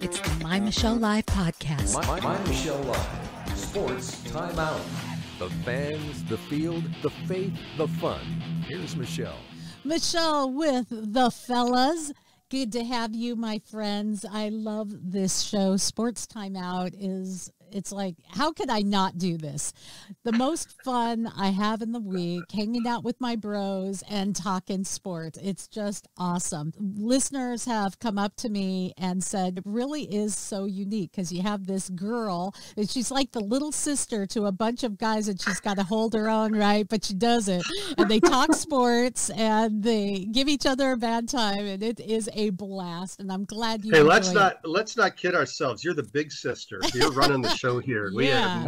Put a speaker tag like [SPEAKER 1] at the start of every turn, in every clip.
[SPEAKER 1] It's the My Michelle Live podcast.
[SPEAKER 2] My Michelle Live. Sports Timeout. The fans, the field, the faith, the fun. Here's Michelle.
[SPEAKER 1] Michelle with the fellas. Good to have you, my friends. I love this show. Sports Timeout it's like, how could I not do this? The most fun I have in the week, hanging out with my bros and talking sports. It's just awesome. Listeners have come up to me and said, it really is so unique because you have this girl, and she's like the little sister to a bunch of guys, and she's got to hold her own, right? But she doesn't. And they talk sports, and they give each other a bad time, and it is a blast. And I'm glad you.
[SPEAKER 3] Hey, let's not kid ourselves. You're the big sister. You're running the show here. We have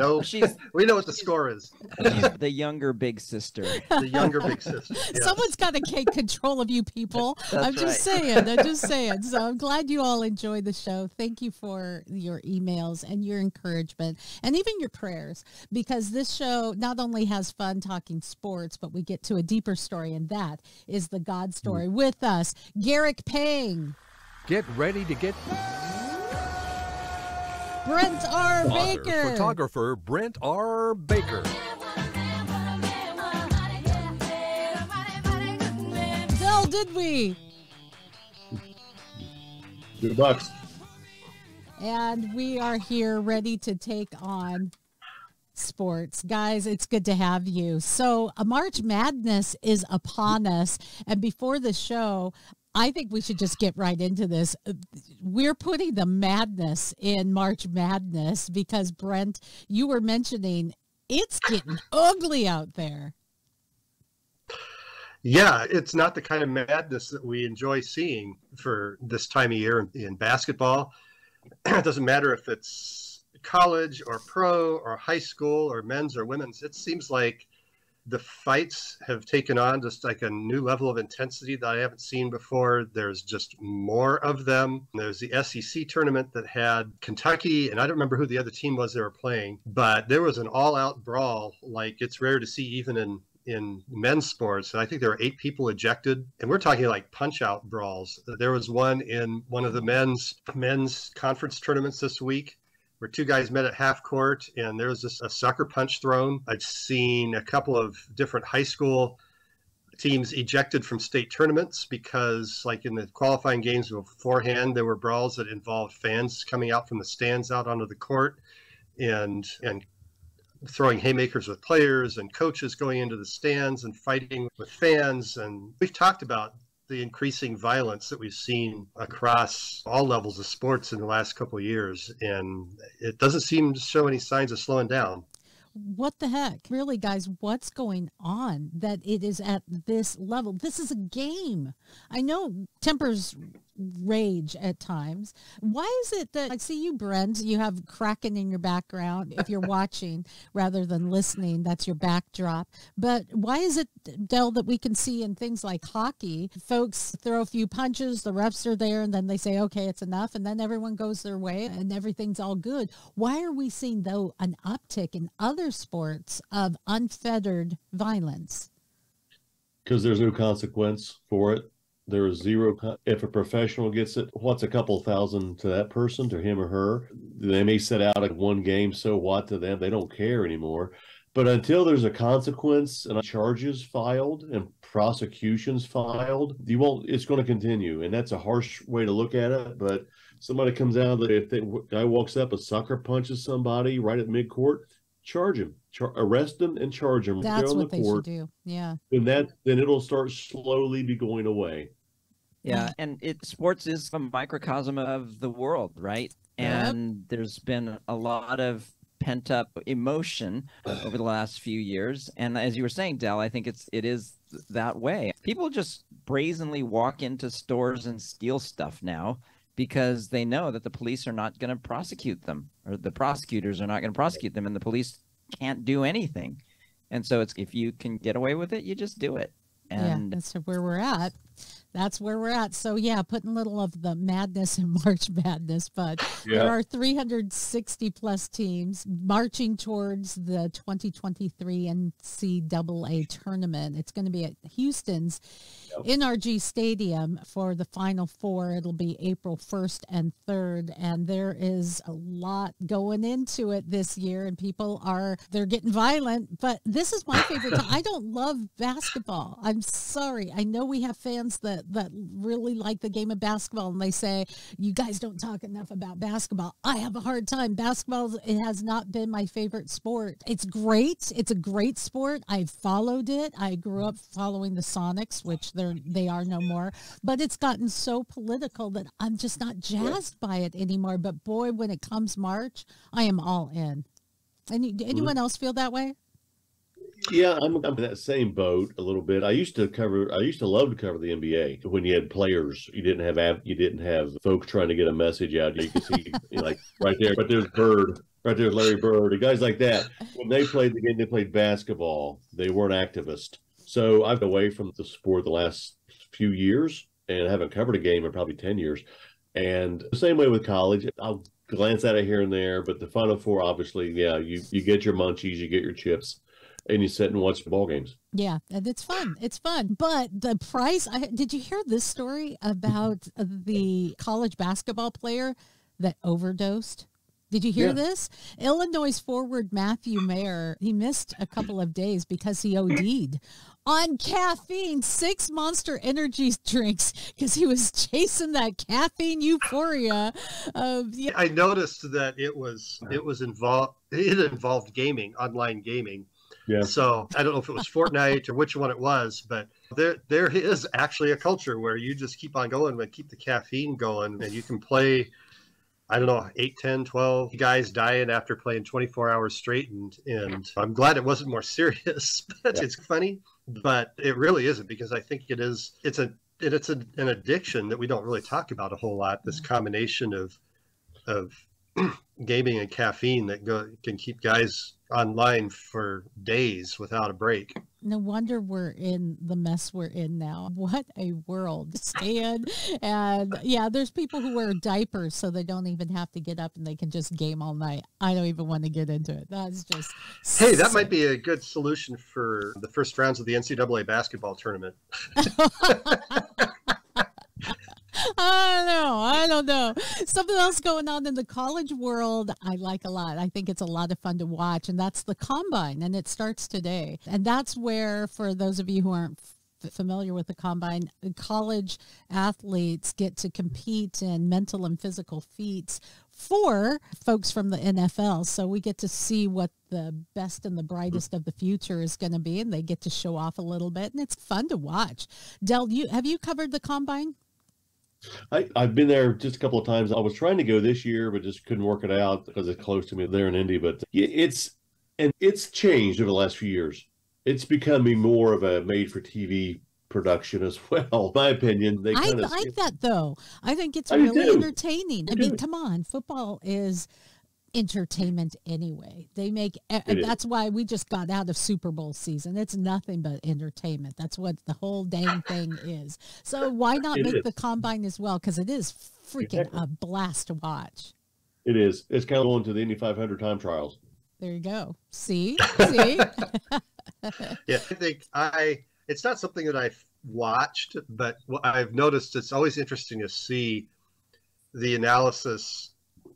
[SPEAKER 3] we know what the score is.
[SPEAKER 4] She's the younger big sister.
[SPEAKER 3] The younger big sister. Yes.
[SPEAKER 1] Someone's got to take control of you people. I'm just saying. So I'm glad you all enjoy the show. Thank you for your emails and your encouragement and even your prayers, because this show not only has fun talking sports, but we get to a deeper story, and that is the God story. With us, Garrick Pang.
[SPEAKER 2] Get ready to get
[SPEAKER 1] Brent R. Baker.
[SPEAKER 2] Photographer Brent R. Baker.
[SPEAKER 1] Del, did we?
[SPEAKER 3] $2.
[SPEAKER 1] And we are here ready to take on sports. Guys, it's good to have you. So March Madness is upon us. And before the show, I think we should just get right into this. We're putting the madness in March Madness because, Brent, you were mentioning it's getting ugly out there.
[SPEAKER 3] Yeah, it's not the kind of madness that we enjoy seeing for this time of year in basketball. It doesn't matter if it's college or pro or high school or men's or women's. It seems like the fights have taken on just like a new level of intensity that I haven't seen before. There's just more of them. There's the SEC tournament that had Kentucky, and I don't remember who the other team was they were playing, but there was an all-out brawl like it's rare to see even in men's sports. And I think there were 8 people ejected, and we're talking like punch-out brawls. There was one in one of the men's conference tournaments this week, where 2 guys met at half court and there was just a sucker punch thrown. I've seen a couple of different high school teams ejected from state tournaments because, like in the qualifying games beforehand, there were brawls that involved fans coming out from the stands out onto the court and throwing haymakers with players, and coaches going into the stands and fighting with fans. And we've talked about the increasing violence that we've seen across all levels of sports in the last couple of years, and it doesn't seem to show any signs of slowing down.
[SPEAKER 1] What the heck? Really, guys, what's going on that it is at this level? This is a game. I know tempers rage at times. Why is it that I see you, Brent, you have Kraken in your background if you're watching rather than listening? That's your backdrop. But why is it, Del, that we can see in things like hockey, folks throw a few punches, the refs are there, and then they say, okay, it's enough, and then everyone goes their way and everything's all good? Why are we seeing, though, an uptick in other sports of unfettered violence?
[SPEAKER 5] Because there's no consequence for it. There is zero. If a professional gets it, what's a couple thousand to that person, to him or her? They may set out at one game, so what to them? They don't care anymore. But until there's a consequence and charges filed and prosecutions filed, it's going to continue. And that's a harsh way to look at it. But somebody comes out, if the guy walks up, a sucker punches somebody right at midcourt, charge him, arrest them and charge them.
[SPEAKER 1] That's what they should do. Yeah.
[SPEAKER 5] And then it'll start slowly be going away.
[SPEAKER 4] Yeah, and sports is a microcosm of the world, right? And there's been a lot of pent-up emotion over the last few years. And as you were saying, Del, I think it is that way. People just brazenly walk into stores and steal stuff now because they know that the police are not going to prosecute them, or the prosecutors are not going to prosecute them, and the police can't do anything. And so if you can get away with it, you just do it. And
[SPEAKER 1] yeah, that's where we're at. That's where we're at. So, yeah, putting a little of the madness in March Madness, but there are 360 plus teams marching towards the 2023 NCAA tournament. It's going to be at Houston's NRG Stadium for the Final Four. It'll be April 1st and 3rd, and there is a lot going into it this year, and they're getting violent, but this is my favorite time. I don't love basketball. I'm sorry. I know we have fans that really like the game of basketball, and they say, you guys don't talk enough about basketball. I have a hard time. Basketball, it has not been my favorite sport. It's great. It's a great sport. I've followed it. I grew up following the Sonics, which they are no more, but it's gotten so political that I'm just not jazzed by it anymore. But boy, when it comes March, I am all in. Anyone else feel that way?
[SPEAKER 5] Yeah, I'm in that same boat a little bit. I used to love to cover the NBA when you had players. You didn't have folks trying to get a message out. You could see like right there's Bird, right there's Larry Bird, and guys like that. When they played the game, they played basketball. They weren't activists. So I've been away from the sport the last few years, and I haven't covered a game in probably 10 years. And the same way with college. I'll glance at it here and there, but the Final Four, obviously, you get your munchies, you get your chips, and you sit and watch the ball games.
[SPEAKER 1] Yeah, and it's fun. It's fun. But the price, did you hear this story about the college basketball player that overdosed? Did you hear this? Illinois forward Matthew Mayer, he missed a couple of days because he OD'd on caffeine, 6 Monster energy drinks, because he was chasing that caffeine euphoria.
[SPEAKER 3] I noticed that it involved gaming, online gaming.
[SPEAKER 5] Yeah.
[SPEAKER 3] So I don't know if it was Fortnite or which one it was, but there is actually a culture where you just keep on going and keep the caffeine going, and you can play, I don't know, 8, 10, 12 guys dying after playing 24 hours straight. And I'm glad it wasn't more serious, but it's funny, but it really isn't, because I think it's an addiction that we don't really talk about a whole lot. This combination of gaming and caffeine that can keep guys online for days without a break.
[SPEAKER 1] No wonder we're in the mess we're in now. What a world to stay in. And yeah, there's people who wear diapers so they don't even have to get up and they can just game all night. I don't even want to get into it. That's just
[SPEAKER 3] Hey, that might be a good solution for the first rounds of the NCAA basketball tournament.
[SPEAKER 1] I don't know. Something else going on in the college world I like a lot. I think it's a lot of fun to watch, and that's the Combine, and it starts today. And that's where, for those of you who aren't familiar with the Combine, college athletes get to compete in mental and physical feats for folks from the NFL. So we get to see what the best and the brightest of the future is going to be, and they get to show off a little bit, and it's fun to watch. Del, have you covered the Combine?
[SPEAKER 5] I've been there just a couple of times. I was trying to go this year, but just couldn't work it out because it's close to me there in Indy. But it's changed over the last few years. It's becoming more of a made-for-TV production as well, in my opinion. I
[SPEAKER 1] like that, though. I think it's really entertaining. I mean, come on. Football is entertainment anyway. That's why we just got out of Super Bowl season. It's nothing but entertainment. That's what the whole dang thing is. So why not make the Combine as well? Because it is freaking a blast to watch.
[SPEAKER 5] It is. It's kind of going to the Indy 500 time trials.
[SPEAKER 1] There you go. See?
[SPEAKER 3] Yeah, I think it's not something that I've watched, but what I've noticed, it's always interesting to see the analysis.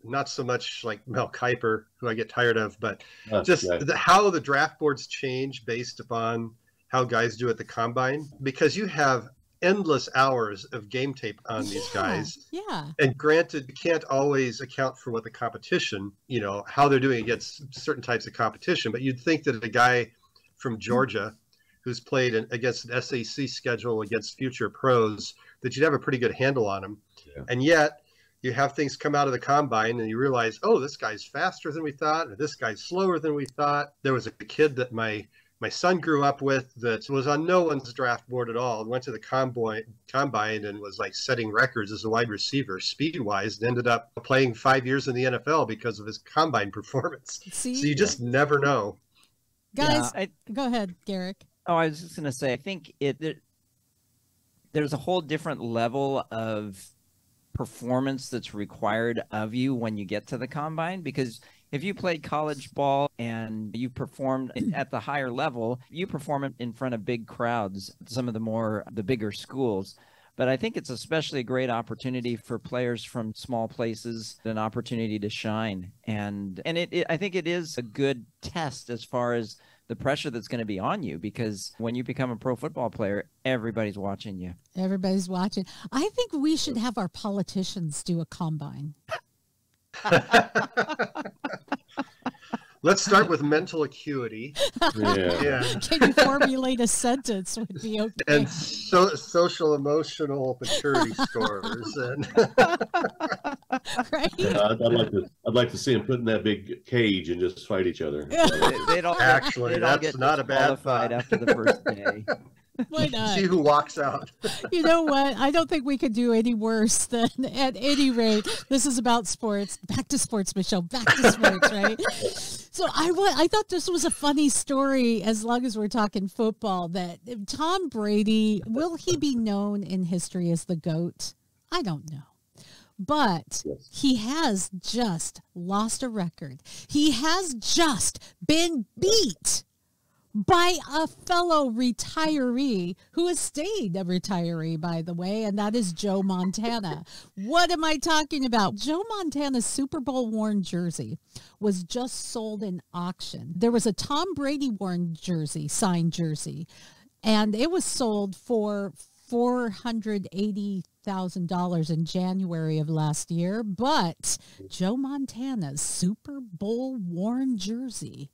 [SPEAKER 3] Not so much like Mel Kiper, who I get tired of, but just how the draft boards change based upon how guys do at the Combine, because you have endless hours of game tape on these guys.
[SPEAKER 1] Yeah. And
[SPEAKER 3] granted, you can't always account for what the competition, how they're doing against certain types of competition, but you'd think that a guy from Georgia who's played against an SEC schedule against future pros, that you'd have a pretty good handle on him. Yeah. And yet, you have things come out of the Combine and you realize, oh, this guy's faster than we thought, or this guy's slower than we thought. There was a kid that my son grew up with that was on no one's draft board at all, and went to the Combine and was like setting records as a wide receiver, speed-wise, and ended up playing 5 years in the NFL because of his Combine performance. So you just never know.
[SPEAKER 1] Guys, go ahead, Garrick.
[SPEAKER 4] Oh, I was just going to say, I think there's a whole different level of performance that's required of you when you get to the combine, because if you played college ball and you performed at the higher level, you perform in front of big crowds, some of the bigger schools. But I think it's especially a great opportunity for players from small places, an opportunity to shine. And I think it is a good test as far as the pressure that's going to be on you, because when you become a pro football player, everybody's watching you.
[SPEAKER 1] Everybody's watching. I think we should have our politicians do a combine.
[SPEAKER 3] Let's start with mental acuity.
[SPEAKER 5] Yeah.
[SPEAKER 1] Can you formulate a sentence would be okay.
[SPEAKER 3] And social emotional maturity scores. And
[SPEAKER 1] Right?
[SPEAKER 5] I'd like to see them put in that big cage and just fight each other.
[SPEAKER 4] They'd all
[SPEAKER 3] that's not a bad
[SPEAKER 4] thought after the first day.
[SPEAKER 1] Why not?
[SPEAKER 3] See who walks out.
[SPEAKER 1] You know what? I don't think we could do any worse than, at any rate, this is about sports. Back to sports, Michelle. Back to sports, right? So I thought this was a funny story, as long as we're talking football, that Tom Brady, will he be known in history as the GOAT? I don't know. But he has just lost a record. He has just been beat by a fellow retiree who has stayed a retiree, by the way, and that is Joe Montana. What am I talking about? Joe Montana's Super Bowl worn jersey was just sold in auction. There was a Tom Brady worn jersey, signed jersey, and it was sold for $480,000 in January of last year. But Joe Montana's Super Bowl worn jersey,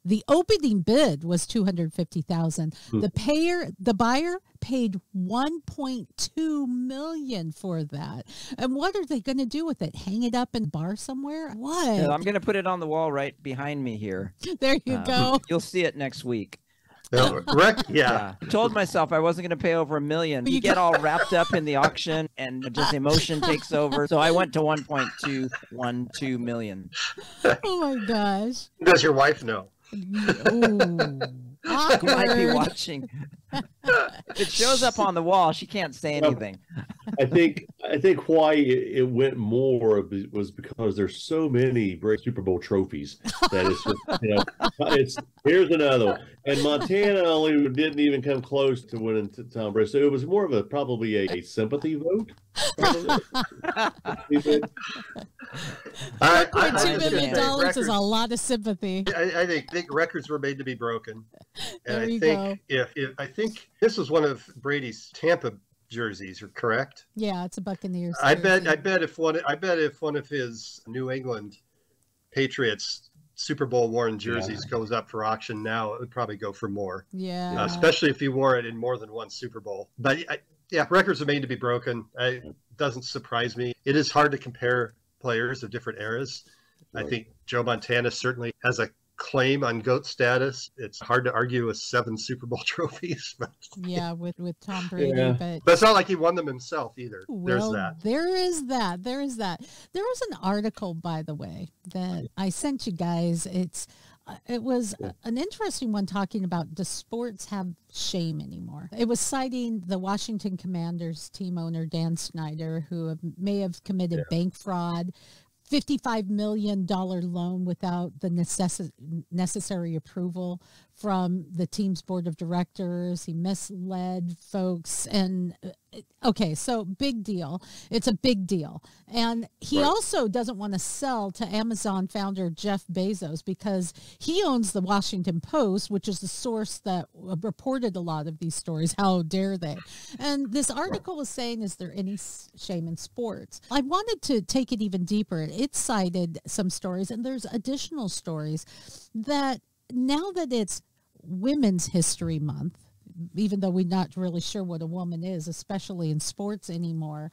[SPEAKER 1] the opening bid was $250,000. The buyer paid $1.2 million for that. And what are they going to do with it? Hang it up in a bar somewhere? What?
[SPEAKER 4] Yeah, I'm going to put it on the wall right behind me here.
[SPEAKER 1] There you go.
[SPEAKER 4] You'll see it next week.
[SPEAKER 3] Yeah.
[SPEAKER 4] I told myself I wasn't going to pay over $1 million. You get all wrapped up in the auction and just emotion takes over. So I went to 1.212 million.
[SPEAKER 1] Oh my gosh.
[SPEAKER 3] Does your wife know?
[SPEAKER 1] Ooh.
[SPEAKER 4] She might be
[SPEAKER 1] Awkward.
[SPEAKER 4] watching. If it shows up on the wall, she can't say anything.
[SPEAKER 5] I think why it went more was because there's so many great Super Bowl trophies that it's just, it's here's another one. And Montana only didn't even come close to winning Tom Brady, so it was more of probably a sympathy vote.
[SPEAKER 1] $1.2 million is a lot of sympathy.
[SPEAKER 3] I think records were made to be broken, and
[SPEAKER 1] There you
[SPEAKER 3] I think I think this was one of Brady's Tampa jerseys, are correct?
[SPEAKER 1] Yeah, it's a Buccaneers.
[SPEAKER 3] I bet if one of his New England Patriots Super Bowl worn jerseys goes up for auction now, it would probably go for more.
[SPEAKER 1] Yeah,
[SPEAKER 3] especially if he wore it in more than one Super Bowl. But records are made to be broken. It doesn't surprise me. It is hard to compare players of different eras. Right. I think Joe Montana certainly has a claim on GOAT status. It's hard to argue with 7 Super Bowl trophies. But
[SPEAKER 1] yeah, with Tom Brady.
[SPEAKER 3] But it's not like he won them himself either.
[SPEAKER 1] Well,
[SPEAKER 3] There is that.
[SPEAKER 1] There was an article, by the way, that I sent you guys. It was an interesting one, talking about, does sports have shame anymore? It was citing the Washington Commanders team owner, Dan Snyder, who may have committed bank fraud, $55 million loan without the necessary approval from the team's board of directors. He misled folks. And okay, so big deal. It's a big deal. And he also doesn't want to sell to Amazon founder Jeff Bezos, because he owns the Washington Post, which is the source that reported a lot of these stories. How dare they? And this article was saying, is there any shame in sports? I wanted to take it even deeper. It cited some stories, and there's additional stories that, now that it's Women's History Month, even though we're not really sure what a woman is, especially in sports anymore,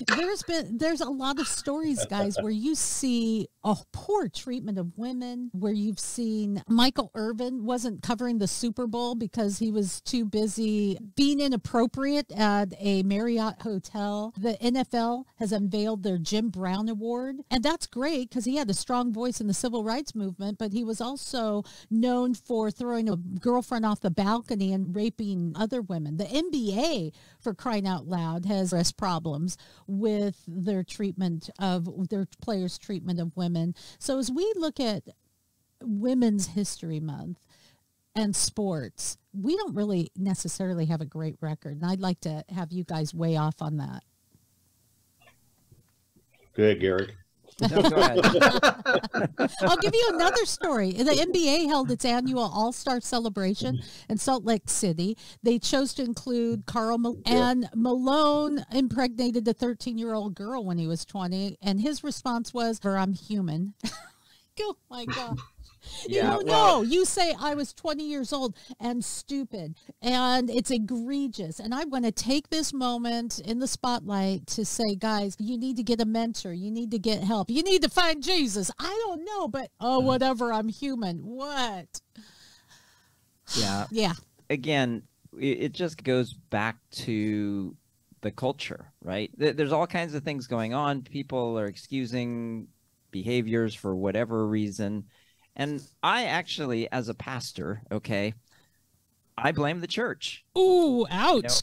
[SPEAKER 1] there's a lot of stories, guys, where you see a poor treatment of women, where you've seen Michael Irvin wasn't covering the Super Bowl because he was too busy being inappropriate at a Marriott hotel. The NFL has unveiled their Jim Brown Award, and that's great because he had a strong voice in the civil rights movement, but he was also known for throwing a girlfriend off the balcony and raping helping other women. The NBA, for crying out loud, has expressed problems with their players' treatment of women. So as we look at Women's History Month and sports, we don't really necessarily have a great record. And I'd like to have you guys weigh off on that.
[SPEAKER 5] Go ahead, Garrick.
[SPEAKER 4] No, go ahead.
[SPEAKER 1] I'll give you another story. The NBA held its annual All-Star celebration in Salt Lake City. They chose to include and Malone impregnated a 13-year-old girl when he was 20, and his response was, "I'm human." Oh my God.
[SPEAKER 4] Yeah,
[SPEAKER 1] You say I was 20 years old and stupid, and it's egregious. And I want to take this moment in the spotlight to say, guys, you need to get a mentor. You need to get help. You need to find Jesus. I don't know, but whatever. I'm human. What?
[SPEAKER 4] Yeah.
[SPEAKER 1] Yeah.
[SPEAKER 4] Again, it just goes back to the culture, right? There's all kinds of things going on. People are excusing behaviors for whatever reason. And I actually, as a pastor, I blame the church.
[SPEAKER 1] Ooh, ouch.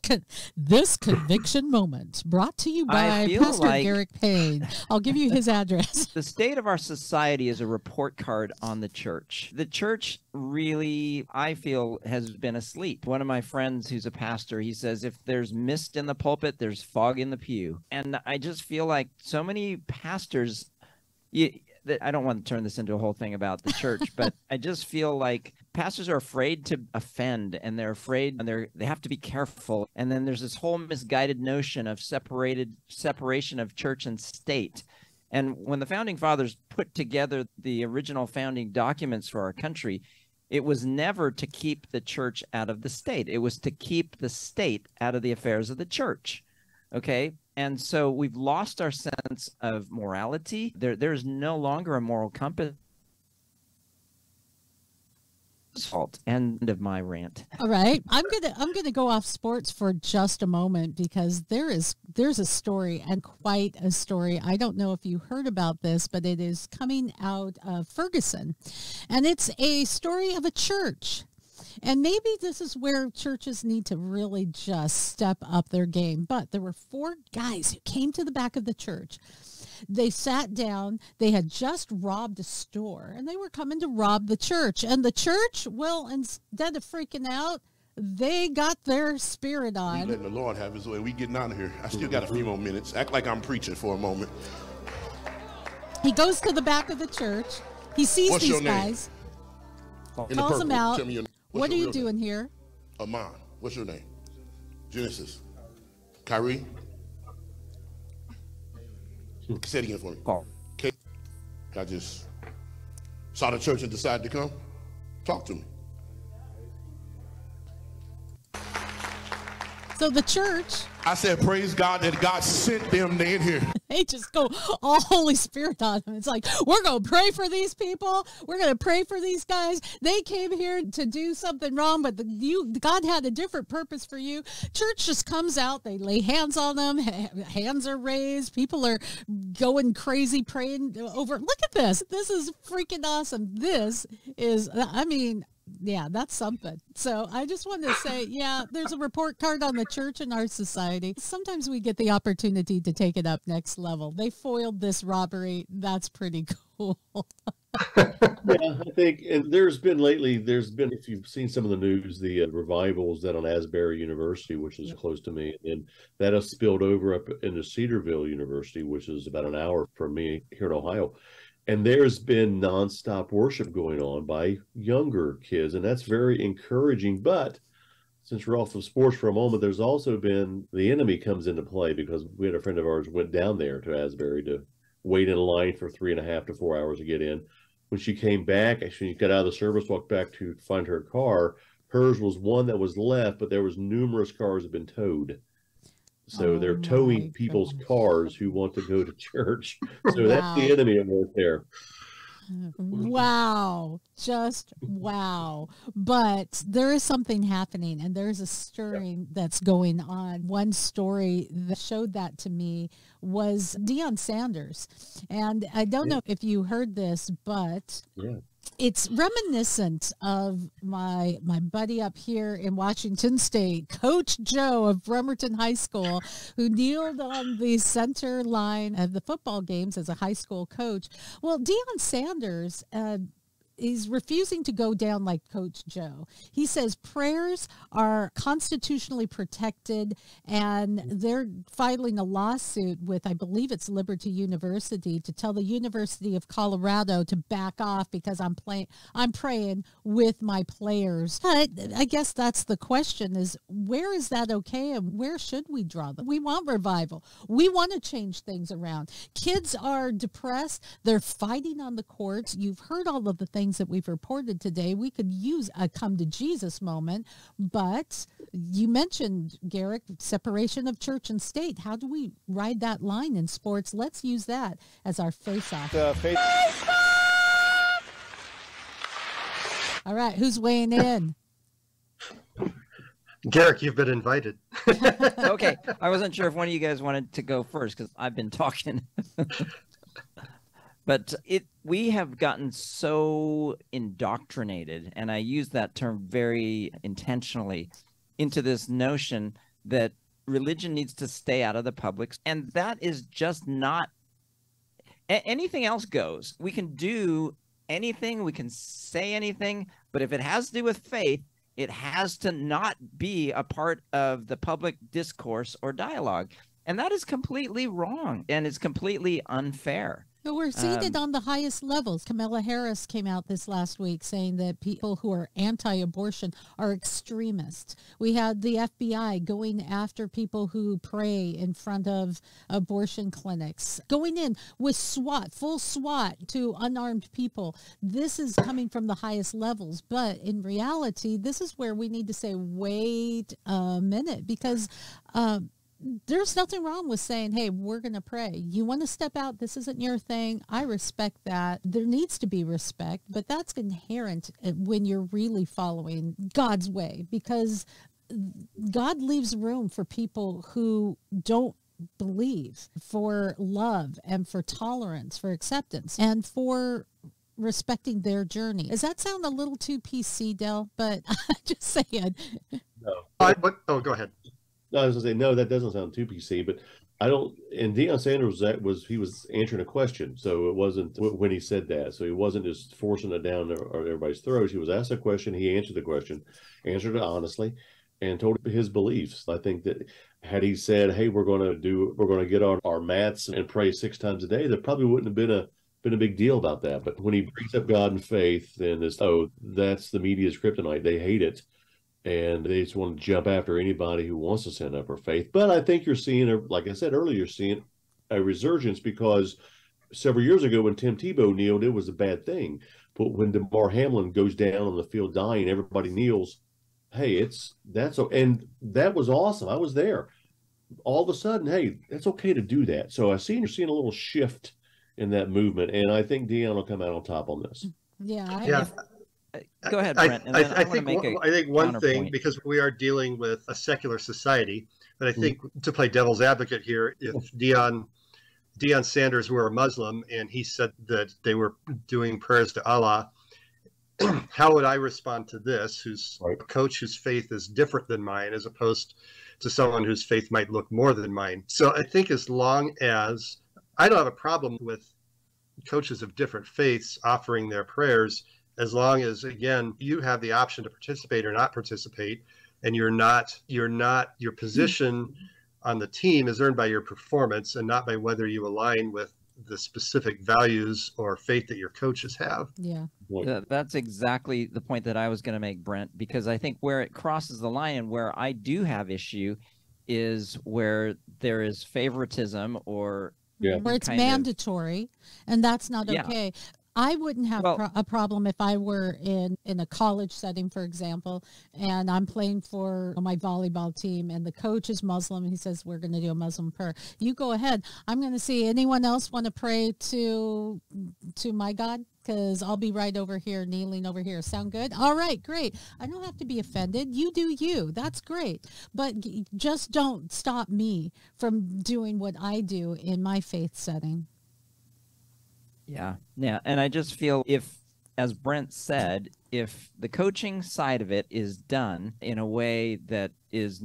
[SPEAKER 1] This conviction moment brought to you by Pastor Garrick Pang. I'll give you his address.
[SPEAKER 4] The state of our society is a report card on the church. The church really, I feel, has been asleep. One of my friends who's a pastor, he says, if there's mist in the pulpit, there's fog in the pew. And I just feel like so many pastors, I don't want to turn this into a whole thing about the church, but I just feel like pastors are afraid to offend, and they're afraid, and they have to be careful. And then there's this whole misguided notion of separation of church and state. And when the founding fathers put together the original founding documents for our country, it was never to keep the church out of the state. It was to keep the state out of the affairs of the church. Okay. And so we've lost our sense of morality. There's no longer a moral compass. End of my rant.
[SPEAKER 1] All right. I'm gonna go off sports for just a moment, because there's a story, and quite a story. I don't know if you heard about this, but it is coming out of Ferguson, and it's a story of a church. And maybe this is where churches need to really just step up their game. But there were 4 guys who came to the back of the church. They sat down. They had just robbed a store, and they were coming to rob the church. And the church, well, instead of freaking out, they got their spirit on.
[SPEAKER 6] Letting the Lord have his way. We getting out of here. I still got a few more minutes. Act like I'm preaching for a moment.
[SPEAKER 1] He goes to the back of the church. He sees these guys. Calls them out.
[SPEAKER 6] Tell me your name.
[SPEAKER 1] What are you doing here?
[SPEAKER 6] Amon. What's your name? Genesis. Kyrie. Say it again for me.
[SPEAKER 4] Paul.
[SPEAKER 6] Okay. I just saw the church and decided to come. Talk to me.
[SPEAKER 1] So the church,
[SPEAKER 6] I said, praise God that God sent them in here.
[SPEAKER 1] they just go all Holy Spirit on them. It's like, we're going to pray for these people. We're going to pray for these guys. They came here to do something wrong, but God had a different purpose for you. Church just comes out. They lay hands on them. Hands are raised. People are going crazy praying over. Look at this. This is freaking awesome. This is, yeah, that's something. So I just wanted to say, yeah, there's a report card on the church in our society. Sometimes we get the opportunity to take it up next level. They foiled this robbery. That's pretty cool.
[SPEAKER 5] Yeah, I think, and there's been, if you've seen some of the news, the revivals that on Asbury University, which is close to me, and that has spilled over up into Cedarville University, which is about an hour from me here in Ohio. And there's been nonstop worship going on by younger kids, and that's very encouraging. But since we're off of sports for a moment, there's also been the enemy comes into play, because we had a friend of ours went down there to Asbury to wait in line for 3.5 to 4 hours to get in. When she came back, she got out of the service, walked back to find her car. Hers was one that was left, but there was numerous cars that had been towed. So they're towing people's cars who want to go to church. So that's the enemy at work there.
[SPEAKER 1] Wow. Just wow. But there is something happening, and there's a stirring that's going on. One story that showed that to me was Deion Sanders. And I don't know if you heard this, but it's reminiscent of my buddy up here in Washington State, Coach Joe of Bremerton High School, who kneeled on the center line of the football games as a high school coach. Well, Deion Sanders is refusing to go down like Coach Joe. He says prayers are constitutionally protected, and they're filing a lawsuit with, I believe it's Liberty University, to tell the University of Colorado to back off because I'm praying with my players. But I guess that's the question, is where is that okay, and where should we draw them? We want revival. We want to change things around. Kids are depressed. They're fighting on the courts. You've heard all of the things that we've reported today. We could use a come to Jesus moment, but you mentioned, Garrick, separation of church and state. How do we ride that line in sports? Let's use that as our face-off. All right, who's weighing in?
[SPEAKER 3] Garrick, you've been invited.
[SPEAKER 4] Okay, I wasn't sure if one of you guys wanted to go first because I've been talking. But we have gotten so indoctrinated, and I use that term very intentionally, into this notion that religion needs to stay out of the public. And that is just not anything else goes. We can do anything, we can say anything, but if it has to do with faith, it has to not be a part of the public discourse or dialogue. And that is completely wrong, and it's completely unfair.
[SPEAKER 1] But we're seated on the highest levels. Kamala Harris came out this last week saying that people who are anti-abortion are extremists. We had the FBI going after people who pray in front of abortion clinics, going in with SWAT, full SWAT to unarmed people. This is coming from the highest levels. But in reality, this is where we need to say, wait a minute, because there's nothing wrong with saying, hey, we're going to pray. You want to step out. This isn't your thing. I respect that. There needs to be respect, but that's inherent when you're really following God's way, because God leaves room for people who don't believe, for love and for tolerance, for acceptance, and for respecting their journey. Does that sound a little too PC, Del? But I'm just saying.
[SPEAKER 3] No. Go ahead.
[SPEAKER 5] No, I was going to say, no, that doesn't sound too PC, but I don't, and Deion Sanders, he was answering a question. So it wasn't when he said that. So he wasn't just forcing it down everybody's throats. He was asked a question. He answered the question, answered it honestly, and told his beliefs. I think that had he said, hey, we're going to get on our mats and pray 6 times a day, there probably wouldn't have been a big deal about that. But when he brings up God and faith, then that's the media's kryptonite. They hate it. And they just want to jump after anybody who wants to stand up for faith. But I think you're seeing, like I said earlier, you're seeing a resurgence, because several years ago when Tim Tebow kneeled, it was a bad thing. But when DeMar Hamlin goes down on the field dying, everybody kneels. Hey, and that was awesome. I was there. All of a sudden, hey, it's okay to do that. So you're seeing a little shift in that movement, and I think Deion will come out on top on this.
[SPEAKER 1] Yeah.
[SPEAKER 4] Go ahead, Brent. And then
[SPEAKER 3] I think one thing, because we are dealing with a secular society, but I think to play devil's advocate here, if Deion Sanders were a Muslim and he said that they were doing prayers to Allah, how would I respond to this, who's a coach whose faith is different than mine, as opposed to someone whose faith might look more than mine? So I think as long as I don't have a problem with coaches of different faiths offering their prayers, as long as, again, you have the option to participate or not participate, and your position on the team is earned by your performance and not by whether you align with the specific values or faith that your coaches have.
[SPEAKER 1] Yeah.
[SPEAKER 4] That's exactly the point that I was going to make, Brent, because I think where it crosses the line and where I do have issue is where there is favoritism or
[SPEAKER 1] where it's mandatory, and that's not okay. I wouldn't have
[SPEAKER 4] Well-
[SPEAKER 1] a problem if I were in a college setting, for example, and I'm playing for my volleyball team and the coach is Muslim. He says, we're going to do a Muslim prayer. You go ahead. I'm going to see anyone else want to pray to my God? Because I'll be right over here, kneeling over here. Sound good? All right, great. I don't have to be offended. You do you. That's great. But just don't stop me from doing what I do in my faith setting.
[SPEAKER 4] Yeah. Yeah. And I just feel if, as Brent said, if the coaching side of it is done in a way that is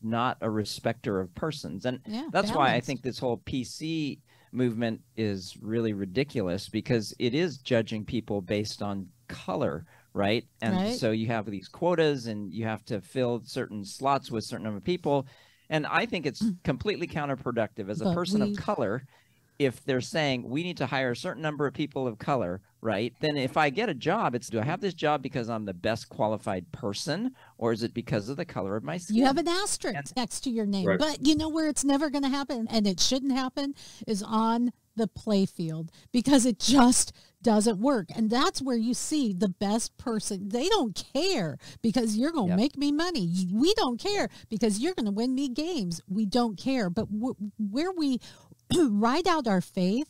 [SPEAKER 4] not a respecter of persons. And that's why I
[SPEAKER 1] balanced.
[SPEAKER 4] think this whole PC movement is really ridiculous, because it is judging people based on color, right? And
[SPEAKER 1] Right.
[SPEAKER 4] so you have these quotas and you have to fill certain slots with a certain number of people. And I think it's completely counterproductive as a
[SPEAKER 1] But
[SPEAKER 4] person
[SPEAKER 1] we-
[SPEAKER 4] of color. If they're saying we need to hire a certain number of people of color, right? Then if I get a job, do I have this job because I'm the best qualified person, or is it because of the color of my skin?
[SPEAKER 1] You have an asterisk next to your name.
[SPEAKER 5] Right.
[SPEAKER 1] But you know where it's never going to happen, and it shouldn't happen, is on the play field, because it just doesn't work. And that's where you see the best person. They don't care because you're going to
[SPEAKER 4] Yep.
[SPEAKER 1] make me money. We don't care because you're going to win me games. We don't care. But where we ride out our faith,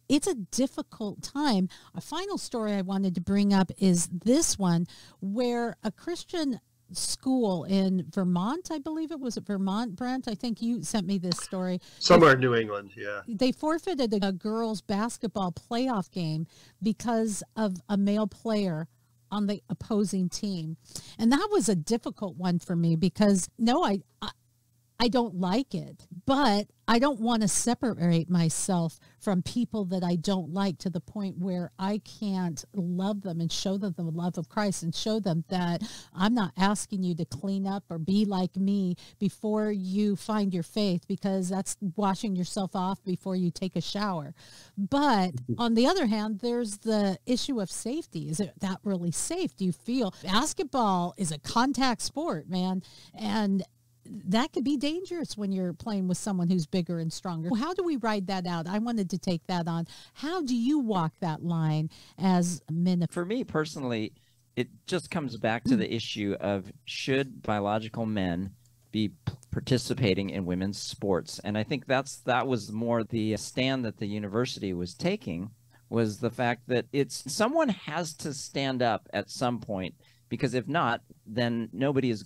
[SPEAKER 1] it's a difficult time. A final story I wanted to bring up is this one, where a Christian school in Vermont, I believe it was at Vermont, Brent. I think you sent me this story.
[SPEAKER 3] Somewhere in New England, yeah.
[SPEAKER 1] They forfeited a girls' basketball playoff game because of a male player on the opposing team. And that was a difficult one for me because, no, I don't like it, but I don't want to separate myself from people that I don't like to the point where I can't love them and show them the love of Christ and show them that I'm not asking you to clean up or be like me before you find your faith, because that's washing yourself off before you take a shower. But on the other hand, there's the issue of safety. Is it that really safe? Do you feel basketball is a contact sport, man? And that could be dangerous when you're playing with someone who's bigger and stronger. How do we ride that out? I wanted to take that on. How do you walk that line as men?
[SPEAKER 4] For me personally, it just comes back to the issue of, should biological men be participating in women's sports? And I think that was more the stand that the university was taking, was the fact that someone has to stand up at some point, because if not, then nobody's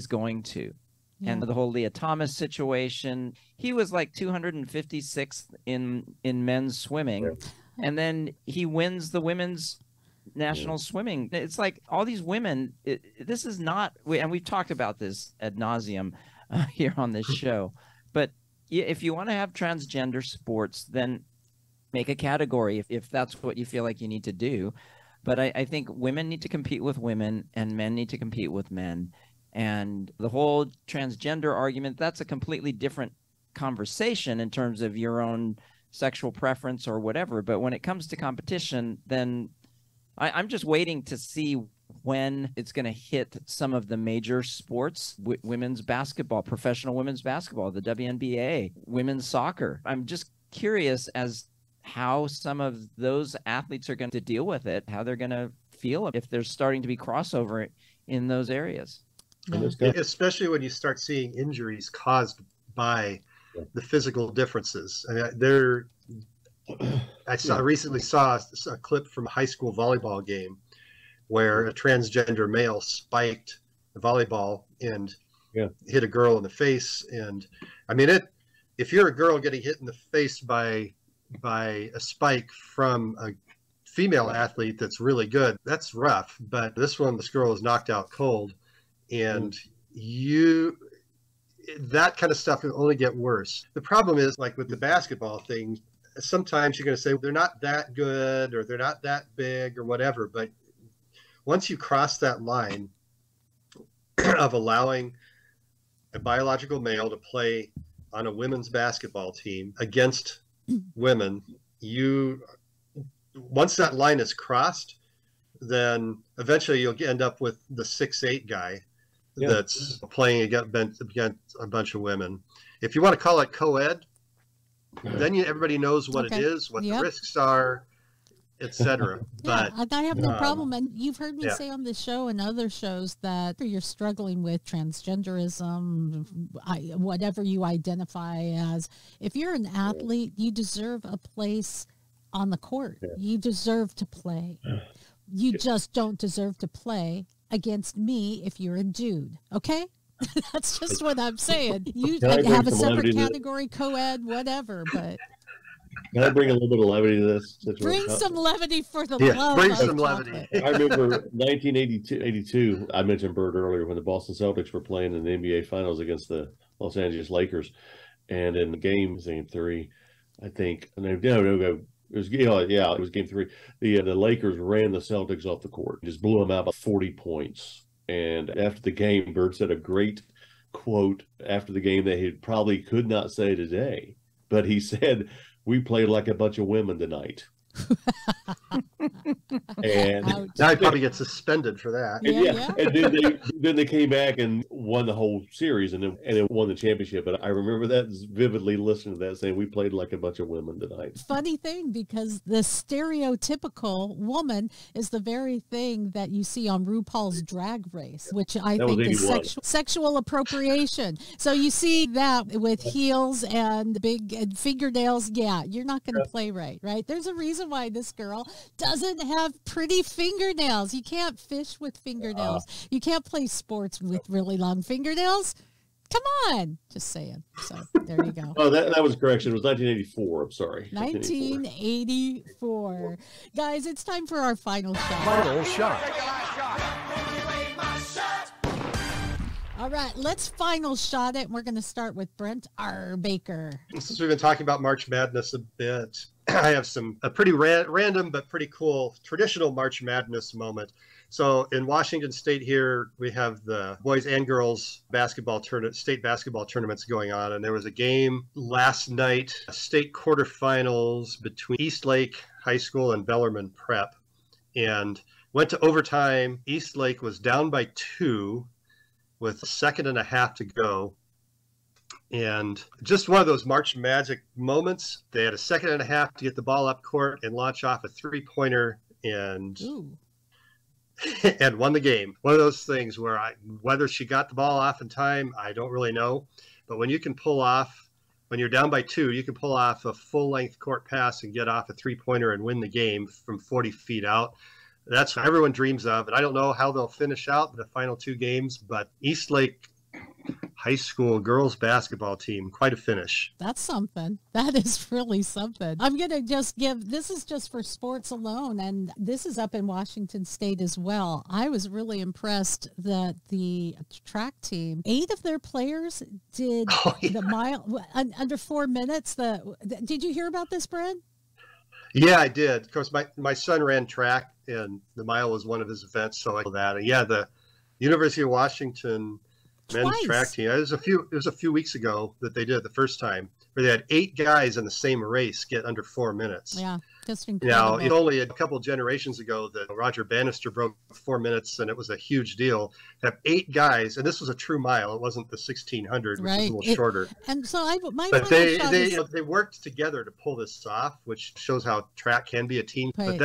[SPEAKER 4] going to.
[SPEAKER 1] Yeah.
[SPEAKER 4] And the whole Leah Thomas situation, he was like 256th in men's swimming. And then he wins the women's national swimming. It's like all these women, this is not, and we've talked about this ad nauseum here on this show, but if you want to have transgender sports, then make a category if that's what you feel like you need to do. But I think women need to compete with women and men need to compete with men. And the whole transgender argument, that's a completely different conversation in terms of your own sexual preference or whatever. But when it comes to competition, then I'm just waiting to see when it's going to hit some of the major sports, women's basketball, professional women's basketball, the WNBA, women's soccer. I'm just curious as how some of those athletes are going to deal with it, how they're going to feel if there's starting to be crossover in those areas.
[SPEAKER 3] Especially when you start seeing injuries caused by the physical differences. I mean, I recently saw a clip from a high school volleyball game where a transgender male spiked the volleyball and hit a girl in the face. And I mean, if you're a girl getting hit in the face by a spike from a female athlete that's really good, that's rough. But this girl was knocked out cold. And that kind of stuff will only get worse. The problem is, like with the basketball thing, sometimes you're going to say they're not that good or they're not that big or whatever. But once you cross that line of allowing a biological male to play on a women's basketball team against women, once that line is crossed, then eventually you'll end up with the 6'8" guy that's playing against a bunch of women. If you want to call it co-ed, then everybody knows what it is, what the risks are, etc. But
[SPEAKER 1] I have no problem. And you've heard me
[SPEAKER 3] yeah.
[SPEAKER 1] say on this show and other shows that if you're struggling with transgenderism, whatever you identify as, if you're an athlete, you deserve a place on the court.
[SPEAKER 5] Yeah.
[SPEAKER 1] You deserve to play. You just don't deserve to play against me if you're a dude. Okay? That's just what I'm saying. You have a separate category, co-ed, whatever, but...
[SPEAKER 5] Can I bring a little bit of levity to this situation?
[SPEAKER 1] Bring some levity for the
[SPEAKER 3] Yeah,
[SPEAKER 1] love
[SPEAKER 3] bring
[SPEAKER 1] of
[SPEAKER 3] some
[SPEAKER 1] chocolate.
[SPEAKER 3] levity.
[SPEAKER 5] I remember 1982. I mentioned Bird earlier when the Boston Celtics were playing in the NBA Finals against the Los Angeles Lakers, and in the game 3, I think. No, it was it was game 3. The Lakers ran the Celtics off the court, just blew them out by 40 points. And after the game, Bird said a great quote after the game that he probably could not say today, but he said, "We played like a bunch of women tonight." And
[SPEAKER 3] now he probably gets suspended for that.
[SPEAKER 1] Yeah.
[SPEAKER 5] And then they came back and won the whole series and then won the championship. But I remember that vividly, listening to that, saying we played like a bunch of women tonight.
[SPEAKER 1] Funny thing, because the stereotypical woman is the very thing that you see on RuPaul's Drag Race, which I think is sexual appropriation. So you see that with heels and big fingernails. Yeah, you're not going to play right? There's a reason why this girl doesn't have pretty fingernails. You can't fish with fingernails. You can't play sports with really long fingernails. Come on. Just saying. So there you go.
[SPEAKER 5] Oh, that was correction. It was 1984. I'm sorry.
[SPEAKER 1] 1984. Guys, it's time for our final shot.
[SPEAKER 2] Final shot.
[SPEAKER 1] All right, let's final shot it. We're going to start with Brent R. Baker.
[SPEAKER 3] Since we've been talking about March Madness a bit, I have a pretty random but pretty cool traditional March Madness moment. So in Washington State here, we have the boys and girls state basketball tournaments going on. And there was a game last night, state quarterfinals between Eastlake High School and Bellarmine Prep. And went to overtime. Eastlake was down by 2 with a second and a half to go. And just one of those March Magic moments. They had a second and a half to get the ball up court and launch off a 3-pointer and and won the game. One of those things where whether she got the ball off in time, I don't really know. But when you can pull off, when you're down by 2, you can pull off a full-length court pass and get off a 3-pointer and win the game from 40 feet out. That's what everyone dreams of. And I don't know how they'll finish out the final 2 games, but Eastlake High School girls basketball team, quite a finish.
[SPEAKER 1] That's something. That is really something. I'm going to just this is just for sports alone, and this is up in Washington State as well. I was really impressed that the track team, 8 of their players did the mile under 4 minutes. Did you hear about this, Brad?
[SPEAKER 3] Yeah, I did. Of course, my son ran track, and the mile was one of his events, so I know that. And yeah, the University of Washington men's track team. It was a few weeks ago that they did it the first time, where they had 8 guys in the same race get under 4 minutes.
[SPEAKER 1] Yeah, just incredible.
[SPEAKER 3] Now, it's only a couple of generations ago that Roger Bannister broke 4 minutes, and it was a huge deal. To have 8 guys, and this was a true mile. It wasn't the 1600, which is a little shorter.
[SPEAKER 1] And so
[SPEAKER 3] they worked together to pull this off, which shows how track can be a team. But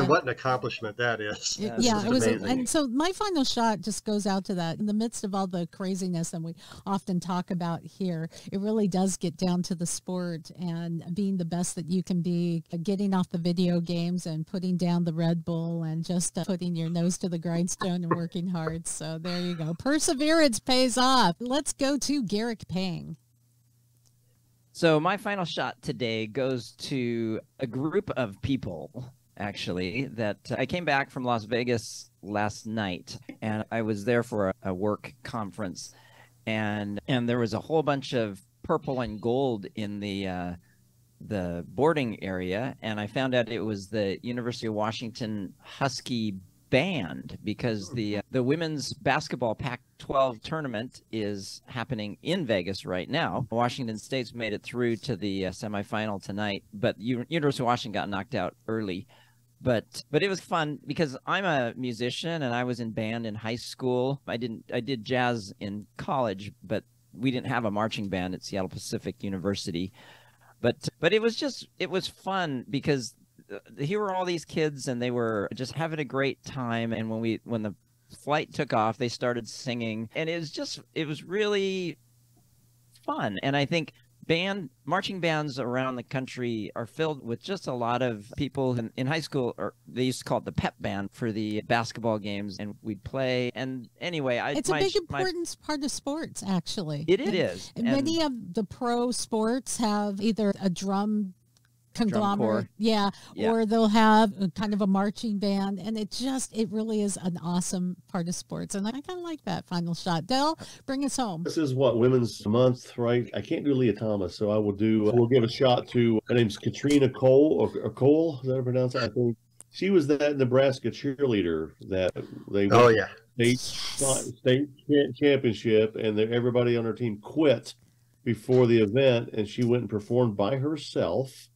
[SPEAKER 3] what an accomplishment that is.
[SPEAKER 1] It was amazing. And so my final shot just goes out to that. In the midst of all the craziness that we often talk about here, it really does get down to the sport and being the best that you can be, getting off the video games and putting down the Red Bull and just putting your nose to the grindstone and working hard. So there you go. Perseverance pays off. Let's go to Garrick Pang.
[SPEAKER 4] So my final shot today goes to a group of people, actually, that I came back from Las Vegas last night, and I was there for a work conference, and there was a whole bunch of purple and gold in the boarding area, and I found out it was the University of Washington Husky band, because the women's basketball Pac-12 tournament is happening in Vegas right now. Washington State's made it through to the semifinal tonight, but University of Washington got knocked out early. But it was fun because I'm a musician and I was in band in high school. I did jazz in college, but we didn't have a marching band at Seattle Pacific University. But it was fun because here were all these kids, and they were just having a great time. And when the flight took off, they started singing, and it was really fun. And I think marching bands around the country are filled with just a lot of people in high school, or they used to call it the pep band for the basketball games, and we'd play. And anyway,
[SPEAKER 1] it's a big important part of sports, actually.
[SPEAKER 4] It is.
[SPEAKER 1] And many of the pro sports have either a drum conglomerate, or they'll have kind of a marching band, and it really is an awesome part of sports. And I kind of like that. Final shot. Del, bring us home.
[SPEAKER 5] This is Women's Month, right? I can't do Leah Thomas, so we'll give a shot to, her name's Katrina Cole, or Cole, is that how to pronounce it? I think she was that Nebraska cheerleader that they state championship, and everybody on her team quit before the event, and she went and performed by herself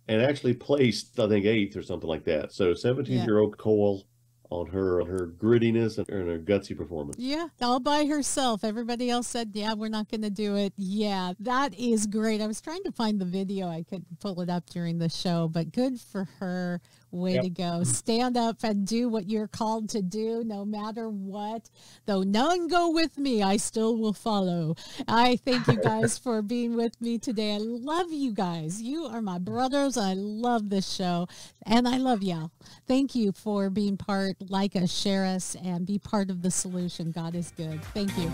[SPEAKER 5] and actually placed, I think, 8th or something like that. So 17-year-old Cole on her grittiness and her gutsy performance.
[SPEAKER 1] Yeah, all by herself. Everybody else said, yeah, we're not going to do it. Yeah, that is great. I was trying to find the video. I couldn't pull it up during the show, but good for her. Way to go. Stand up and do what you're called to do, no matter what. Though none go with me, I still will follow. I thank you guys for being with me today. I love you guys. You are my brothers. I love this show, and I love y'all. Thank you for being part, like us, share us, and be part of the solution. God is good. Thank you.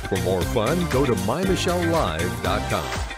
[SPEAKER 2] For more fun, go to mymichellelive.com.